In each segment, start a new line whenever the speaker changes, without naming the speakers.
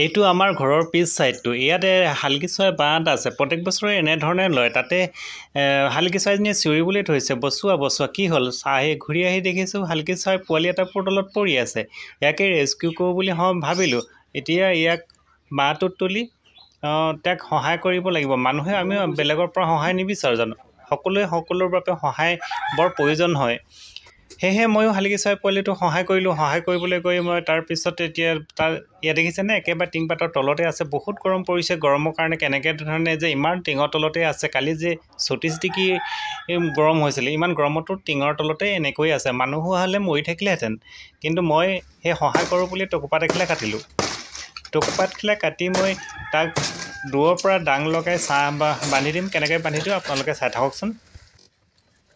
এইটো আমাৰ ঘৰৰ পিছ চাইডটো। ইয়াতে শালিকি চৰাই বাঁহ আছে, প্ৰত্যেক বছৰে এনেধৰণে লয়। তাতে শালিকি চৰাইজনীয়ে চিঞৰিবলৈ ধৰিছে, বচোৱা বচোৱা, কি হ'ল? ঘূৰি আহি দেখিছোঁ শালিকি চৰাই পোৱালি এটা তলত পৰি আছে। ইয়াকে ৰেস্কিউ কৰোঁ বুলি ভাবিলোঁ। এতিয়া ইয়াক বাঁহটোত তুলি তাক সহায় কৰিব লাগিব। মানুহে আমি বেলেগৰ পৰা সহায় নিবিচাৰোঁ জানো? সকলোৱে সকলোৰ বাবে সহায় বৰ প্ৰয়োজন হয়। সেয়েহে ময়ো শালিকি চৰাই পোৱালিটোক সহায় কৰিলোঁ। সহায় কৰিবলৈ গৈ মই তাৰপিছত এতিয়া ইয়াত দেখিছেনে, একেবাৰে টিংপাতৰ তলতে আছে। বহুত গৰম পৰিছে। গৰমৰ কাৰণে কেনেকৈ ধৰণে যে ইমান টিঙৰ তলতে আছে। কালি যে 34 ডিগ্ৰী গৰম হৈছিলে, ইমান গৰমতো টিঙৰ তলতে এনেকৈ আছে। মানুহ হ'লে মৰি থাকিলেহেঁতেন। কিন্তু মই সেই সহায় কৰোঁ বুলি টকোপাত এখিলা কাটিলোঁ। টকোপাতখিলা কাটি মই তাক দূৰৰ পৰা ডাং লগাই বান্ধি দিম। কেনেকৈ বান্ধি দিওঁ আপোনালোকে চাই থাককচোন।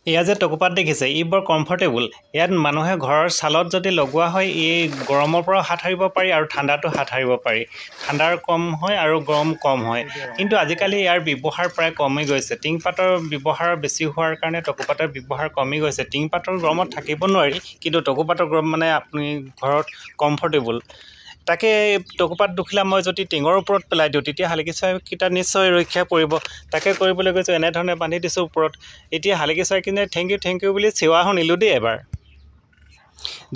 এয়া যে টকোপাত দেখিছে, ই বৰ কমফৰ্টেবল। ইয়াত মানুহে ঘৰৰ ছালত যদি লগোৱা হয়, এই গৰমৰ পৰাও হাত সাৰিব পাৰি আৰু ঠাণ্ডাটো হাত সাৰিব পাৰি। ঠাণ্ডাৰ কম হয় আৰু গৰম কম হয়। কিন্তু আজিকালি ইয়াৰ ব্যৱহাৰ প্ৰায় কমি গৈছে। টিংপাতৰ ব্যৱহাৰ বেছি হোৱাৰ কাৰণে টকোপাতৰ ব্যৱহাৰ কমি গৈছে। টিংপাতৰ গৰমত থাকিব নোৱাৰি, কিন্তু টকোপাতৰ গৰম মানে আপুনি ঘৰত কমফৰ্টেবল। তাকে টকোপাত দুখিলা মই যদি টিঙৰ ওপৰত পেলাই দিওঁ, তেতিয়া শালিকি চৰাইকেইটা নিশ্চয় ৰক্ষা পৰিব। তাকে কৰিবলৈ গৈছোঁ, এনেধৰণে বান্ধি দিছোঁ ওপৰত। এতিয়া শালিকি চৰাইখিনিয়ে থেংক ইউ বুলি চিঞৰা শুনিলোঁ দেই এবাৰ।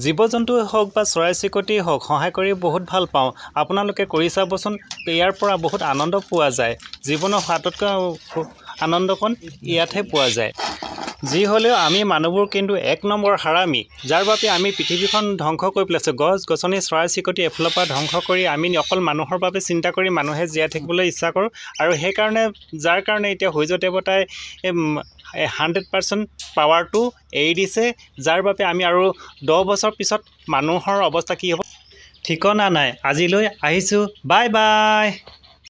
জীৱ জন্তুৱে হওক বা চৰাই চিৰিকটিয়ে হওক, সহায় কৰি বহুত ভাল পাওঁ। আপোনালোকে কৰি চাবচোন, ইয়াৰ পৰা বহুত আনন্দ পোৱা যায়। জীৱনৰ আটাইতকৈ আনন্দকণ ইয়াতহে পোৱা যায়। যি হ'লেও আমি মানুহবোৰ কিন্তু 1 নম্বৰ হাৰামী, যাৰ বাবে আমি পৃথিৱীখন ধ্বংস কৰি পেলাইছোঁ। গছ গছনি চৰাই চিৰিকটি এফালৰ পৰা ধ্বংস কৰি আমি অকল মানুহৰ বাবে চিন্তা কৰি মানুহে জীয়াই থাকিবলৈ ইচ্ছা কৰোঁ। আৰু সেইকাৰণে যাৰ কাৰণে এতিয়া সূৰ্য দেৱতাই 100% পাৱাৰটো এৰি দিছে, যাৰ বাবে আমি আৰু 10 বছৰ পিছত মানুহৰ অৱস্থা কি হ'ব ঠিকনা নাই। আজিলৈ আহিছোঁ, বাই বাই।